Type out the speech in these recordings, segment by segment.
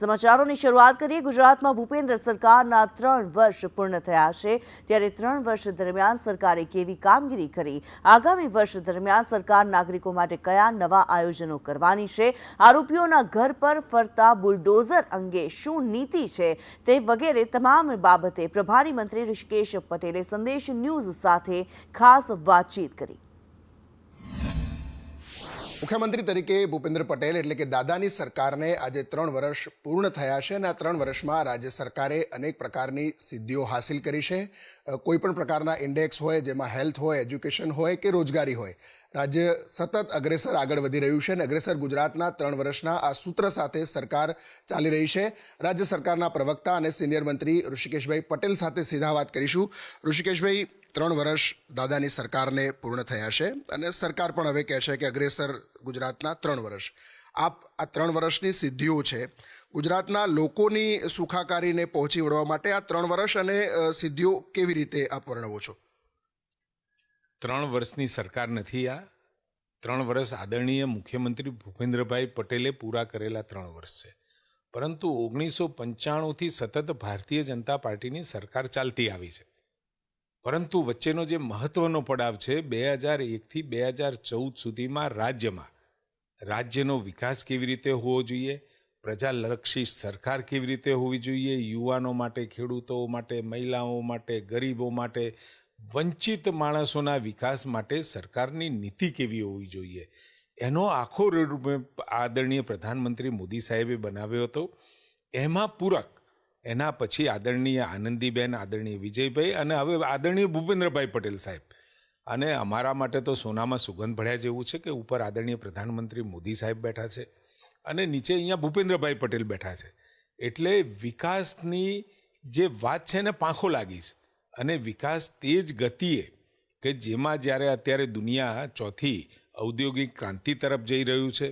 સમાચારોની શરૂઆત કરીએ। ગુજરાતમાં ભૂપેન્દ્ર સરકારના 3 વર્ષ પૂર્ણ થયા છે, ત્યારે 3 વર્ષ દરમિયાન સરકારે કેવી કામગીરી કરી, આગામી વર્ષ દરમિયાન સરકાર નાગરિકો માટે કયા નવા આયોજનો કરવાની છે, આરોપીઓના ઘર પર ફરતા બુલડોઝર અંગે શું નીતિ છે, તે વગેરે તમામ બાબતે પ્રભારી મંત્રી ઋષિકેશ પટેલે સંદેશ ન્યૂઝ સાથે ખાસ વાતચીત કરી। મુખ્યમંત્રી તરીકે ભૂપેન્દ્ર પટેલ એટલે કે દાદાની સરકારને આજે 3 વર્ષ પૂર્ણ થયા છે અને આ 3 વર્ષમાં રાજ્ય સરકારે અનેક પ્રકારની સિદ્ધિઓ હાંસિલ કરી છે। કોઈ પણ પ્રકારના ઇન્ડેક્સ હોય, જેમાં હેલ્થ હોય, એજ્યુકેશન હોય કે રોજગારી હોય, રાજ્ય સતત અગ્રેસર આગળ વધી રહ્યું છે અને અગ્રેસર ગુજરાતના 3 વર્ષના આ સૂત્ર સાથે સરકાર ચાલી રહી છે। રાજ્ય સરકારના પ્રવક્તા અને સિનિયર મંત્રી ઋષિકેશભાઈ પટેલ સાથે સીધા વાત કરીશું। ઋષિકેશભાઈ, 3 વર્ષ દાદાની સરકારને પૂર્ણ થયા છે અને સરકાર પણ હવે કહે છે કે અગ્રેસર ગુજરાતના 3 વર્ષ। આપ આ 3 વર્ષની સિદ્ધિઓ છે, ગુજરાતના લોકોની સુખાકારીને પહોંચી વળવા માટે આ 3 વર્ષ અને સિદ્ધિઓ કેવી રીતે આપ વર્ણવો છો? 3 વર્ષની સરકાર નથી આ 3 વર્ષ આદરણીય મુખ્યમંત્રી ભૂપેન્દ્રભાઈ પટેલે પૂરા કરેલા 3 વર્ષ છે, પરંતુ 1995થી સતત ભારતીય જનતા પાર્ટીની સરકાર ચાલતી આવી છે, પરંતુ વચ્ચેનો જે મહત્વનો પડાવ છે 2001થી 2014 સુધીમાં રાજ્યનો વિકાસ કેવી રીતે હોવો જોઈએ, પ્રજાલક્ષી સરકાર કેવી રીતે હોવી જોઈએ, યુવાનો માટે, ખેડૂતો માટે, મહિલાઓ માટે, ગરીબો માટે, વંચિત માણસોના વિકાસ માટે સરકારની નીતિ કેવી હોવી જોઈએ, એનો આખો રોડમેપ આદરણીય પ્રધાનમંત્રી મોદી સાહેબે બનાવ્યો હતો। એમાં પૂરક એના પછી આદરણીય આનંદીબેન, આદરણીય વિજયભાઈ અને હવે આદરણીય ભૂપેન્દ્રભાઈ પટેલ સાહેબ, અને અમારા માટે તો સોનામાં સુગંધ ભળ્યા જેવું છે કે ઉપર આદરણીય પ્રધાનમંત્રી મોદી સાહેબ બેઠા છે અને નીચે અહીંયા ભૂપેન્દ્રભાઈ પટેલ બેઠા છે, એટલે વિકાસની જે વાત છે ને પાંખો લાગી છે અને વિકાસ તે જ ગતિએ કે જેમાં જ્યારે અત્યારે દુનિયા ચોથી ઔદ્યોગિક ક્રાંતિ તરફ જઈ રહ્યું છે,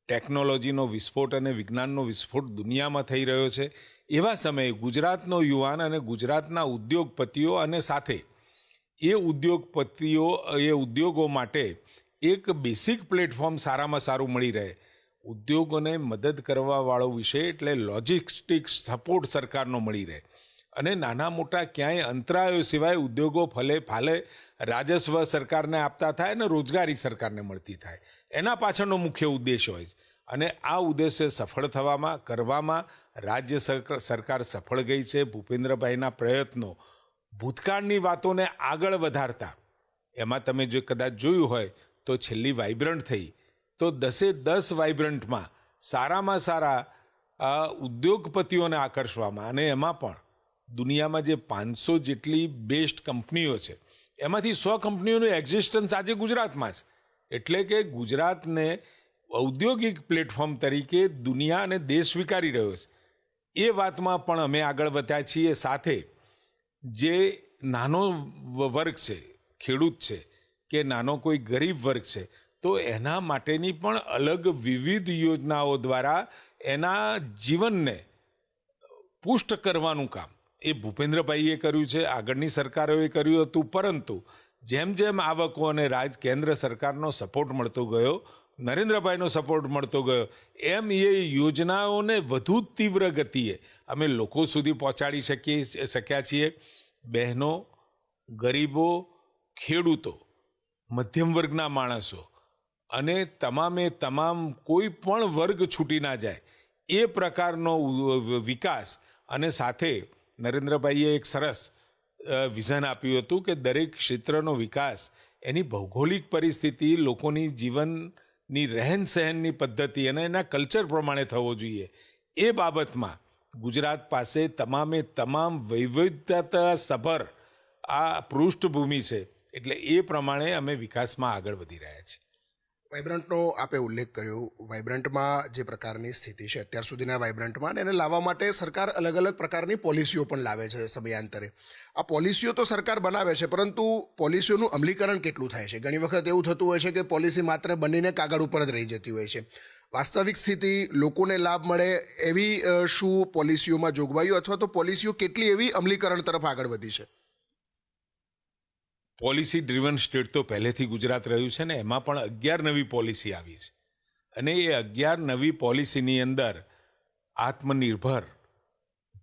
ટેકનોલોજીનો વિસ્ફોટ અને વિજ્ઞાનનો વિસ્ફોટ દુનિયામાં થઈ રહ્યો છે, એવા સમયે ગુજરાતનો યુવાન અને ગુજરાતના ઉદ્યોગપતિઓ અને સાથે એ ઉદ્યોગો માટે એક બેસિક પ્લેટફોર્મ સારામાં સારું મળી રહે, ઉદ્યોગોને મદદ કરવાવાળો વિષય એટલે લોજિસ્ટિક્સ સપોર્ટ સરકારનો મળી રહે અને નાના મોટા ક્યાંય અંતરાયો સિવાય ઉદ્યોગો ફાલે રાજસ્વ સરકારને આપતા થાય અને રોજગારી સરકારને મળતી થાય, એના પાછળનો મુખ્ય ઉદ્દેશ હોય છે અને આ ઉદ્દેશ્ય સફળ કરવામાં રાજ્ય સરકાર સફળ ગઈ છે। ભૂપેન્દ્રભાઈના પ્રયત્નો ભૂતકાળની વાતોને આગળ વધારતા, એમાં તમે જો કદાચ જોયું હોય તો છેલ્લી વાઇબ્રન્ટ થઈ તો 10 વાઇબ્રન્ટમાં સારામાં સારા ઉદ્યોગપતિઓને આકર્ષવામાં, અને એમાં પણ દુનિયામાં જે 500 જેટલી બેસ્ટ કંપનીઓ છે એમાંથી 100 કંપનીઓનું એક્ઝિસ્ટન્સ આજે ગુજરાતમાં છે, એટલે કે ગુજરાતને ઔદ્યોગિક પ્લેટફોર્મ તરીકે દુનિયા અને દેશ સ્વીકારી રહ્યો છે। એ વાતમાં પણ અમે આગળ વધ્યા છીએ। સાથે જે નાનો વર્ગ છે, ખેડૂત છે કે નાનો કોઈ ગરીબ વર્ગ છે, તો એના માટેની પણ અલગ વિવિધ યોજનાઓ દ્વારા એના જીવનને પુષ્ટ કરવાનું કામ એ ભૂપેન્દ્રભાઈએ કર્યું છે, આગળની સરકારોએ કર્યું હતું, પરંતુ જેમ જેમ આવકો અને કેન્દ્ર સરકારનો સપોર્ટ મળતો ગયો, નરેન્દ્રભાઈનો સપોર્ટ મળતો ગયો, એમ એ યોજનાઓને વધુ તીવ્ર ગતિએ અમે લોકો સુધી પહોંચાડી શક્યા છીએ। બહેનો, ગરીબો, ખેડૂતો, મધ્યમ વર્ગના માણસો અને તમામ કોઈ પણ વર્ગ છૂટી ના જાય એ પ્રકારનો વિકાસ, અને સાથે નરેન્દ્રભાઈએ એક સરસ વિઝન આપ્યું હતું કે દરેક ક્ષેત્રનો વિકાસ એની ભૌગોલિક પરિસ્થિતિ, લોકોની જીવનની રહેન સહેનની પદ્ધતિ અને એના કલ્ચર પ્રમાણે થવો જોઈએ। એ બાબતમાં ગુજરાત પાસે તમામ વૈવિધ્યતા સભર આ પૃષ્ઠભૂમિ છે, એટલે એ પ્રમાણે અમે વિકાસમાં આગળ વધી રહ્યા છીએ। વાઇબ્રન્ટનો આપે ઉલ્લેખ કર્યો, વાઇબ્રન્ટમાં જે પ્રકારની સ્થિતિ છે અત્યાર સુધીના વાઇબ્રન્ટમાં, એને લાવવા માટે સરકાર અલગ અલગ પ્રકારની પોલિસીઓ પણ લાવે છે સમયાંતરે। આ પોલિસીઓ તો સરકાર બનાવે છે, પરંતુ પોલિસીઓનું અમલીકરણ કેટલું થાય છે? ઘણી વખત એવું થતું હોય છે કે પોલિસી માત્ર બનીને કાગળ ઉપર જ રહી જતી હોય છે। વાસ્તવિક સ્થિતિ, લોકોને લાભ મળે એવી શું પોલિસીઓમાં જોગવાઈઓ અથવા તો પોલિસીઓ કેટલી એવી અમલીકરણ તરફ આગળ વધી છે? પોલિસી ડ્રીવન સ્ટેટ તો પહેલેથી ગુજરાત રહ્યું છે ને, એમાં પણ 11 નવી પોલિસી આવી છે અને એ 11 નવી પોલિસીની અંદર આત્મનિર્ભર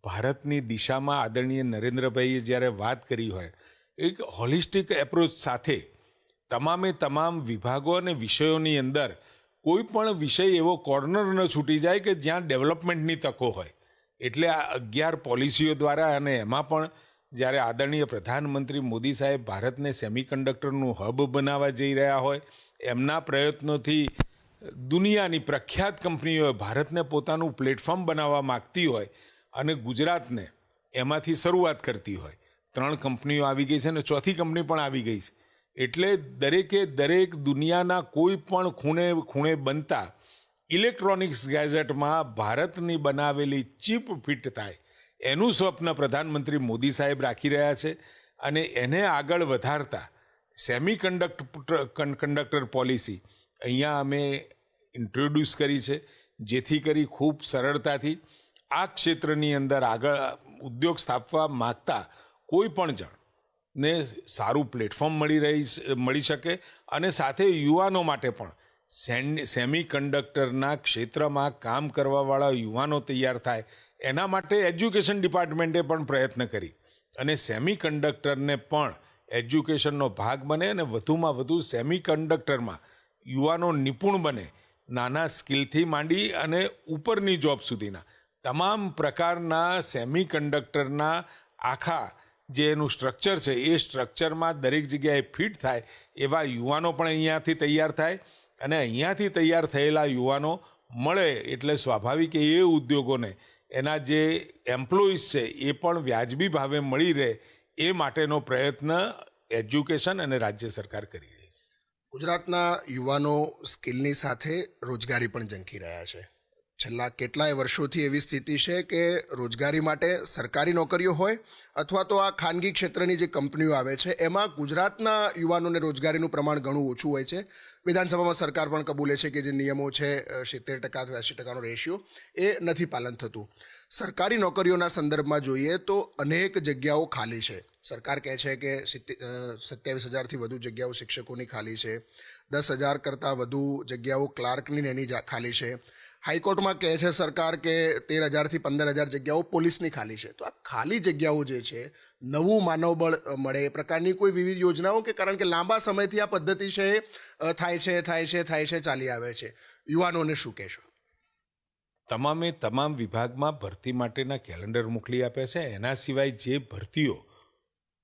ભારતની દિશામાં આદરણીય નરેન્દ્રભાઈએ જ્યારે વાત કરી હોય, એક હોલિસ્ટિક એપ્રોચ સાથે તમામ વિભાગો અને વિષયોની અંદર કોઈ પણ વિષય એવો કોર્નર ન છૂટી જાય કે જ્યાં ડેવલપમેન્ટની તકો હોય. એટલે આ 11 પોલિસીઓ દ્વારા અને એમાં પણ જ્યારે આદરણીય પ્રધાનમંત્રી મોદી સાહેબ ભારતને સેમિકન્ડક્ટરનું હબ બનાવવા જઈ રહ્યા હોય, એમના પ્રયત્નોથી દુનિયાની પ્રખ્યાત કંપનીઓ ભારતને પોતાનું પ્લેટફોર્મ બનાવવા માગતી હોય અને ગુજરાતને એમાંથી શરૂઆત કરતી હોય. 3 કંપનીઓ આવી ગઈ છે અને 4થી કંપની પણ આવી ગઈ છે. એટલે દરેક દુનિયાના કોઈ પણ ખૂણે બનતા ઇલેક્ટ્રોનિક્સ ગેજેટમાં ભારતની બનાવેલી ચીપ ફિટ થાય એનું સ્વપ્ન પ્રધાનમંત્રી મોદી સાહેબ રાખી રહ્યા છે અને એને આગળ વધારતા સેમિકન્ડક્ટર પોલિસી અહીંયા અમે ઇન્ટ્રોડ્યુસ કરી છે, જેથી કરી ખૂબ સરળતાથી આ ક્ષેત્રની અંદર આગળ ઉદ્યોગ સ્થાપવા માગતા કોઈ પણ જણને સારું પ્લેટફોર્મ મળી શકે અને સાથે યુવાનો માટે પણ સેમિકન્ડક્ટરના ક્ષેત્રમાં કામ કરવાવાળા યુવાનો તૈયાર થાય એના માટે એજ્યુકેશન ડિપાર્ટમેન્ટે પણ પ્રયત્ન કરી અને સેમિકન્ડક્ટરને પણ એજ્યુકેશનનો ભાગ બને અને વધુમાં વધુ સેમિકન્ડક્ટરમાં યુવાનો નિપુણ બને. નાના સ્કિલથી માંડી અને ઉપરની જોબ સુધીના તમામ પ્રકારના સેમિકન્ડક્ટરના આખા જે એનું સ્ટ્રક્ચર છે એ સ્ટ્રક્ચરમાં દરેક જગ્યાએ ફિટ થાય એવા યુવાનો પણ અહીંયાથી તૈયાર થાય અને અહીંયાથી તૈયાર થયેલા યુવાનો મળે એટલે સ્વાભાવિક એ ઉદ્યોગોને એના જે એમ્પ્લોઈઝ છે એ પણ વ્યાજબી ભાવે મળી રહે એ માટેનો પ્રયત્ન એજ્યુકેશન અને રાજ્ય સરકાર કરી રહી છે. ગુજરાતના યુવાનો સ્કિલની સાથે રોજગારી પણ ઝંખી રહ્યા છે. છેલ્લા કેટલાય વર્ષોથી એવી સ્થિતિ છે કે રોજગારી માટે સરકારી નોકરીઓ હોય અથવા તો આ ખાનગી ક્ષેત્રની જે કંપનીઓ આવે છે એમાં ગુજરાતના યુવાનોને રોજગારીનું પ્રમાણ ઘણું ઓછું હોય છે. વિધાનસભામાં સરકાર પણ કબૂલે છે કે જે નિયમો છે 70% 80%નો રેશિયો એ નથી પાલન થતું. સરકારી નોકરીઓના સંદર્ભમાં જોઈએ તો અનેક જગ્યાઓ ખાલી છે. સરકાર કહે છે કે 27,000થી વધુ જગ્યાઓ શિક્ષકોની ખાલી છે, 10,000 કરતાં વધુ જગ્યાઓ ક્લાર્કની એની ખાલી છે. હાઈકોર્ટમાં કહે છે સરકાર કે 13,000થી 15,000 જગ્યાઓ પોલીસની ખાલી છે. તો આ ખાલી જગ્યાઓ જે છે નવું માનવબળ મળે એ પ્રકારની કોઈ વિવિધ યોજનાઓ, કે કારણ કે લાંબા સમયથી આ પદ્ધતિ છે થાય છે ચાલી આવે છે, યુવાનોને શું કહેશો? તમામ વિભાગમાં ભરતી માટેના કેલેન્ડર મોકલી આપ્યા છે. એના સિવાય જે ભરતીઓ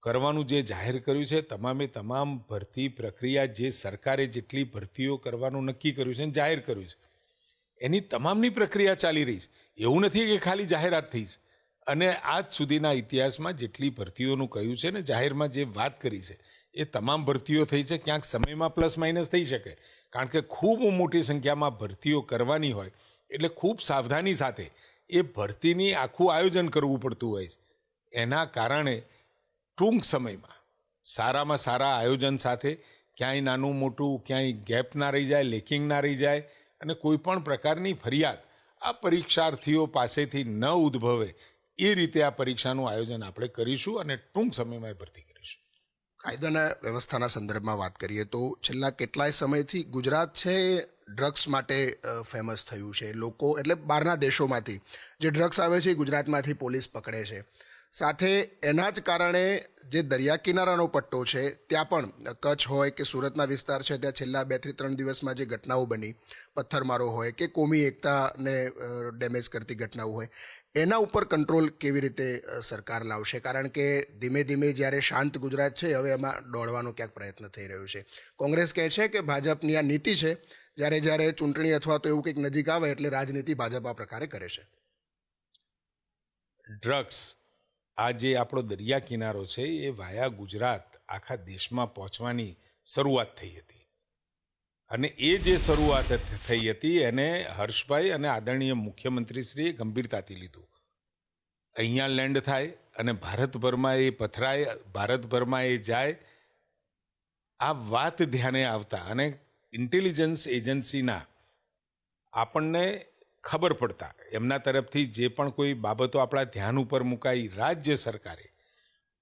કરવાનું જે જાહેર કર્યું છે તમામ ભરતી પ્રક્રિયા જે સરકારે જેટલી ભરતીઓ કરવાનું નક્કી કર્યું છે જાહેર કર્યું છે એની તમામની પ્રક્રિયા ચાલી રહી છે. એવું નથી કે ખાલી જાહેરાત થઈ છે. અને આજ સુધીના ઇતિહાસમાં જેટલી ભરતીઓનું કહ્યું છે ને જાહેરમાં જે વાત કરી છે એ તમામ ભરતીઓ થઈ છે. ક્યાંક સમયમાં પ્લસ માઇનસ થઈ શકે, કારણ કે ખૂબ મોટી સંખ્યામાં ભરતીઓ કરવાની હોય એટલે ખૂબ સાવધાની સાથે એ ભરતીની આખું આયોજન કરવું પડતું હોય છે. એના કારણે ટૂંક સમયમાં સારામાં સારા આયોજન સાથે ક્યાંય નાનું મોટું ક્યાંય ગેપ ના રહી જાય, લેકિંગ ના રહી જાય અને કોઈ પણ પ્રકારની ફરિયાદ આ પરીક્ષાર્થીઓ પાસેથી ન ઉદ્ભવે એ રીતે આ પરીક્ષાનું આયોજન આપણે કરીશું અને ટૂંક સમયમાં એ ભરતી કરીશું. કાયદાના વ્યવસ્થાના સંદર્ભમાં વાત કરીએ તો છેલ્લા કેટલાય સમયથી ગુજરાત છે એ ડ્રગ્સ માટે ફેમસ થયું છે. લોકો એટલે બહારના દેશોમાંથી જે ડ્રગ્સ આવે છે એ ગુજરાતમાંથી પોલીસ પકડે છે. સાથે એના જ કારણે જે દરિયા કિનારાનો પટ્ટો છે ત્યાં પણ કચ્છ હોય કે સુરતના વિસ્તાર છે ત્યાં છેલ્લા 2 થી 3 દિવસમાં જે ઘટનાઓ બની, પથ્થરમારો હોય કે કોમી એકતાને ડેમેજ કરતી ઘટનાઓ હોય, એના ઉપર કંટ્રોલ કેવી રીતે સરકાર લાવશે? કારણ કે ધીમે ધીમે જ્યારે શાંત ગુજરાત છે હવે એમાં દોડવાનો ક્યાંક પ્રયત્ન થઈ રહ્યો છે. કોંગ્રેસ કહે છે કે ભાજપની આ નીતિ છે, જ્યારે ચૂંટણી અથવા તો એવું કંઈક નજીક આવે એટલે રાજનીતિ ભાજપ આ પ્રકારે કરે છે. ડ્રગ્સ આ જે આપણો દરિયા કિનારો છે એ વાયા ગુજરાત આખા દેશમાં પહોંચવાની શરૂઆત થઈ હતી અને એ જે શરૂઆત થઈ હતી એને હર્ષભાઈ અને આદરણીય મુખ્યમંત્રીશ્રીએ ગંભીરતાથી લીધું. અહીંયા લેન્ડ થાય અને ભારતભરમાં એ પથરાય, ભારતભરમાં એ જાય. આ વાત ધ્યાને આવતા અને ઇન્ટેલિજન્સ એજન્સીના આપણને ખબર પડતા એમના તરફથી જે પણ કોઈ બાબતો આપણા ધ્યાન ઉપર મુકાઈ, રાજ્ય સરકારે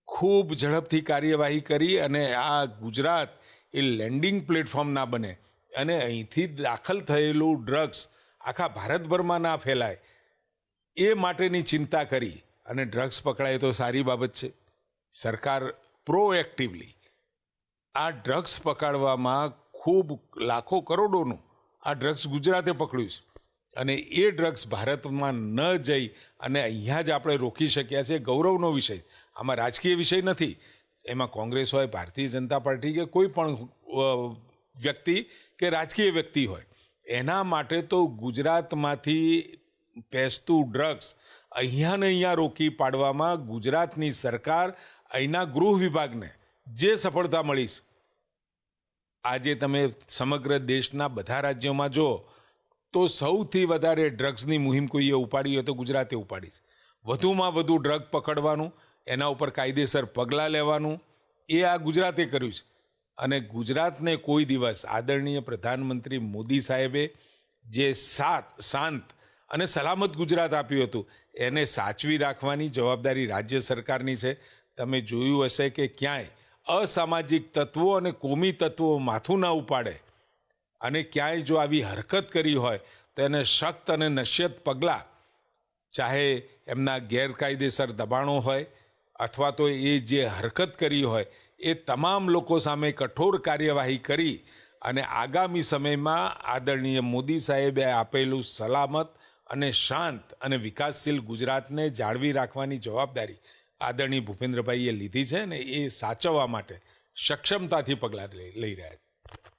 ખૂબ ઝડપથી કાર્યવાહી કરી અને આ ગુજરાત એ લેન્ડિંગ પ્લેટફોર્મ ના બને અને અહીંથી દાખલ થયેલું ડ્રગ્સ આખા ભારતભરમાં ના ફેલાય એ માટેની ચિંતા કરી અને ડ્રગ્સ પકડાય તો સારી બાબત છે. સરકાર પ્રોએક્ટિવલી આ ડ્રગ્સ પકડવામાં ખૂબ લાખો કરોડોનું આ ડ્રગ્સ ગુજરાતે પકડ્યું છે અને એ ડ્રગ્સ ભારતમાં ન જઈ અને અહીંયા જ આપણે રોકી શક્યા છે. ગૌરવનો વિષય. આમાં રાજકીય વિષય નથી. એમાં કોંગ્રેસ હોય, ભારતીય જનતા પાર્ટી કે કોઈ પણ વ્યક્તિ કે રાજકીય વ્યક્તિ હોય, એના માટે તો ગુજરાતમાંથી પેસતું ડ્રગ્સ અહીંયા ને અહીંયા રોકી પાડવામાં ગુજરાતની સરકાર, અહીંના ગૃહ વિભાગને જે સફળતા મળી છે, આજે તમે સમગ્ર દેશના બધા રાજ્યોમાં જો તો સૌથી વધારે ડ્રગ્સની મુહિમ કોઈએ ઉપાડી હોય તો ગુજરાતે ઉપાડી છે. વધુમાં વધુ ડ્રગ પકડવાનું, એના ઉપર કાયદેસર પગલાં લેવાનું એ આ ગુજરાતે કર્યું છે. અને ગુજરાતને કોઈ દિવસ આદરણીય પ્રધાનમંત્રી મોદી સાહેબે જે શાંત અને સલામત ગુજરાત આપ્યું હતું એને સાચવી રાખવાની જવાબદારી રાજ્ય સરકારની છે. તમે જોયું હશે કે ક્યાંય અસામાજિક તત્વો અને કોમી તત્વો માથું ના ઉપાડે અને ક્યાંય જો આવી હરકત કરી હોય તો એને સખ્ત અને નશ્યત પગલાં, ચાહે એમના ગેરકાયદેસર દબાણો હોય અથવા તો એ જે હરકત કરી હોય એ તમામ લોકો સામે કઠોર કાર્યવાહી કરી અને આગામી સમયમાં આદરણીય મોદી સાહેબે આપેલું સલામત અને શાંત અને વિકાસશીલ ગુજરાતને જાળવી રાખવાની જવાબદારી આદરણીય ભૂપેન્દ્રભાઈએ લીધી છે ને એ સાચવવા માટે સક્ષમતાથી પગલાં લઈ રહ્યા છે.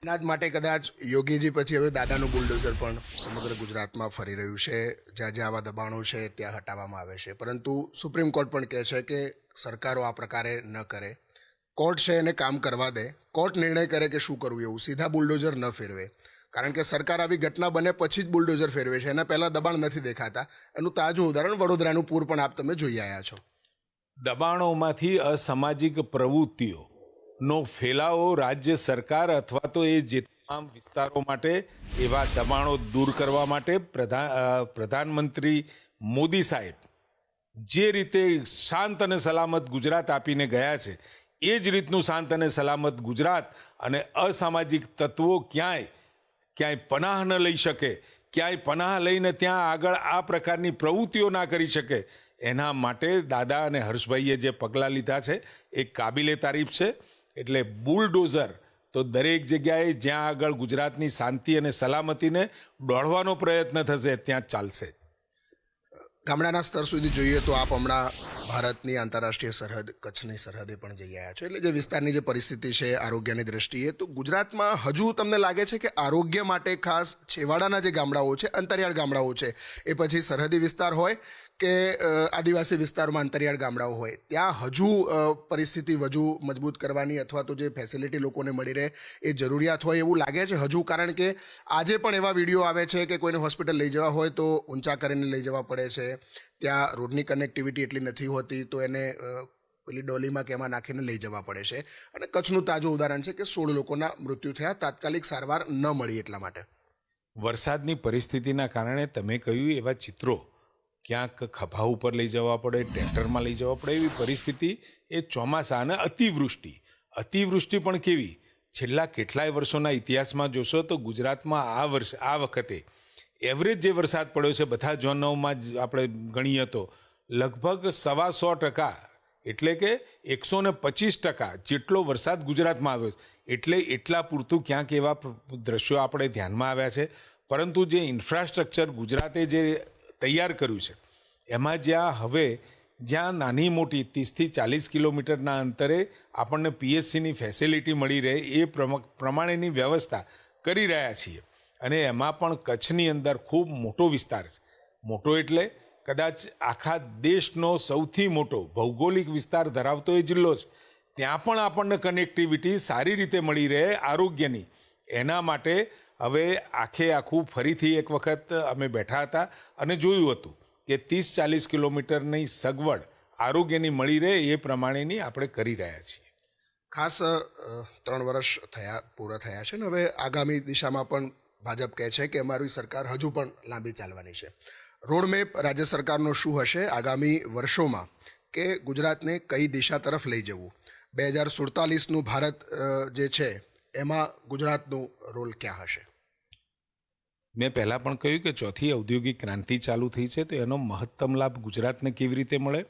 એના જ માટે કદાચ યોગીજી પછી હવે દાદાનું બુલડોઝર પણ સમગ્ર ગુજરાતમાં ફરી રહ્યું છે. જ્યાં જ્યાં આવા દબાણો છે ત્યાં હટાવવામાં આવે છે, પરંતુ સુપ્રીમ કોર્ટ પણ કહે છે કે સરકારો આ પ્રકારે ન કરે. કોર્ટ છે એને કામ કરવા દે, કોર્ટ નિર્ણય કરે કે શું કરવું, એવું સીધા બુલડોઝર ન ફેરવે. કારણ કે સરકાર આવી ઘટના બને પછી જ બુલડોઝર ફેરવે છે, એના પહેલાં દબાણ નથી દેખાતા. એનું તાજું ઉદાહરણ વડોદરાનું પૂર પણ આપ તમે જોઈ આવ્યા છો. દબાણોમાંથી અસામાજિક પ્રવૃત્તિઓનો ફેલાવો રાજ્ય સરકાર અથવા તો એ જે તમામ વિસ્તારો માટે એવા દબાણો દૂર કરવા માટે પ્રધાનમંત્રી મોદી સાહેબ જે રીતે શાંત અને સલામત ગુજરાત આપીને ગયા છે એ જ રીતનું શાંત અને સલામત ગુજરાત અને અસામાજિક તત્વો ક્યાંય પનાહ ન લઈ શકે, ક્યાંય પનાહ લઈને ત્યાં આગળ આ પ્રકારની પ્રવૃત્તિઓ ના કરી શકે, એના માટે દાદા અને હર્ષભાઈએ જે પગલાં લીધા છે એ કાબિલે તારીફ છે. એટલે બુલડોઝર તો દરેક જગ્યાએ જ્યાં આગળ ગુજરાતની શાંતિ અને સલામતીને દોડવાનો પ્રયત્ન થશે ત્યાં ચાલશે. ગામડાના સ્તર સુધી જોઈએ તો આપ હમણાં ભારતની આંતરરાષ્ટ્રીય સરહદ કચ્છની સરહદે પણ જઈ આવ્યા છો. એટલે જે વિસ્તારની જે પરિસ્થિતિ છે આરોગ્યની દ્રષ્ટિએ, તો ગુજરાતમાં હજુ તમને લાગે છે કે આરોગ્ય માટે ખાસ છેવાડાના જે ગામડાઓ છે, અંતરિયાળ ગામડાઓ છે, એ પછી સરહદી વિસ્તાર હોય કે આદિવાસી વિસ્તારમાં અંતરિયાળ ગામડાઓ હોય, ત્યાં હજુ પરિસ્થિતિ વધુ મજબૂત કરવાની અથવા તો જે ફેસિલિટી લોકોને મળી રહે એ જરૂરિયાત હોય એવું લાગે છે હજુ? કારણ કે આજે પણ એવા વિડીયો આવે છે કે કોઈને હોસ્પિટલ લઈ જવા હોય તો ઊંચા કરીને લઈ જવા પડે છે, ત્યાં રોડની કનેક્ટિવિટી એટલી નથી હોતી તો એને પેલી ડોલીમાં કે એમાં નાખીને લઈ જવા પડે છે. અને કચ્છનું તાજું ઉદાહરણ છે કે 16 લોકોના મૃત્યુ થયા તાત્કાલિક સારવાર ન મળી એટલા માટે. વરસાદની પરિસ્થિતિના કારણે તમે કહ્યું એવા ચિત્રો, ક્યાંક ખભા ઉપર લઈ જવા પડે, ટ્રેક્ટરમાં લઈ જવા પડે, એવી પરિસ્થિતિ એ ચોમાસા અને અતિવૃષ્ટિ પણ કેવી છેલ્લા કેટલાય વર્ષોના ઇતિહાસમાં જોશો તો ગુજરાતમાં આ વખતે એવરેજ જે વરસાદ પડ્યો છે બધા ઝોનોમાં જ આપણે ગણીએ તો લગભગ 125%, એટલે કે 125% જેટલો વરસાદ ગુજરાતમાં આવ્યો. એટલે એટલા પૂરતું ક્યાંક એવા દ્રશ્યો આપણે ધ્યાનમાં આવ્યા છે. પરંતુ જે ઇન્ફ્રાસ્ટ્રક્ચર ગુજરાતે જે તૈયાર કર્યું છે એમાં જ્યાં નાની મોટી 30થી 40 કિલોમીટરના અંતરે આપણને પીએચસીની ફેસિલિટી મળી રહે એ પ્રમાણેની વ્યવસ્થા કરી રહ્યા છીએ. અને એમાં પણ કચ્છની અંદર ખૂબ મોટો વિસ્તાર છે. મોટો એટલે કદાચ આખા દેશનો સૌથી મોટો ભૌગોલિક વિસ્તાર ધરાવતો એ જિલ્લો છે. ત્યાં પણ આપણને કનેક્ટિવિટી સારી રીતે મળી રહે આરોગ્યની. એના માટે હવે આખું ફરીથી એક વખત અમે બેઠા હતા અને જોયું હતું કે 30-40 કિલોમીટરની સગવડ આરોગ્યની મળી રહે એ પ્રમાણેની આપણે કરી રહ્યા છીએ. ખાસ 3 વર્ષ પૂરા થયા છે ને હવે આગામી દિશામાં પણ ભાજપ કહે છે કે અમારી સરકાર હજુ પણ લાંબી ચાલવાની છે. રોડમેપ રાજ્ય સરકારનો શું હશે આગામી વર્ષોમાં કે ગુજરાતને કઈ દિશા તરફ લઈ જવું? 2047નું ભારત જે છે એમાં ગુજરાતનું રોલ ક્યાં હશે? મેં પહેલાં પણ કહ્યું કે ચોથી ઔદ્યોગિક ક્રાંતિ ચાલુ થઈ છે તો એનો મહત્તમ લાભ ગુજરાતને કેવી રીતે મળે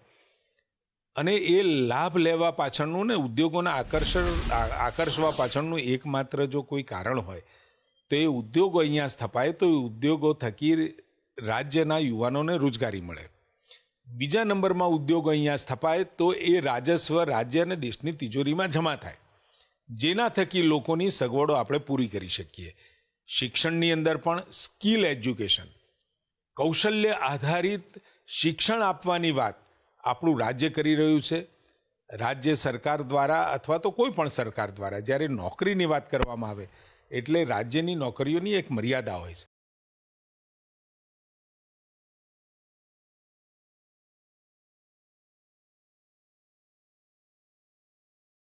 અને એ લાભ લેવા પાછળનું ને ઉદ્યોગોને આકર્ષવા પાછળનું એકમાત્ર જો કોઈ કારણ હોય તો એ ઉદ્યોગો અહીંયા સ્થપાય તો એ ઉદ્યોગો થકી રાજ્યના યુવાનોને રોજગારી મળે. બીજા નંબરમાં ઉદ્યોગો અહીંયા સ્થપાય તો એ રાજસ્વ રાજ્ય અને દેશની તિજોરીમાં જમા થાય, જેના થકી લોકોની સગવડો આપણે પૂરી કરી શકીએ. શિક્ષણની અંદર પણ સ્કિલ એજ્યુકેશન, કૌશલ્ય આધારિત શિક્ષણ આપવાની વાત આપણું રાજ્ય કરી રહ્યું છે. રાજ્ય સરકાર દ્વારા અથવા તો કોઈ પણ સરકાર દ્વારા જ્યારે નોકરીની વાત કરવામાં આવે એટલે રાજ્યની નોકરીઓની એક મર્યાદા હોય છે.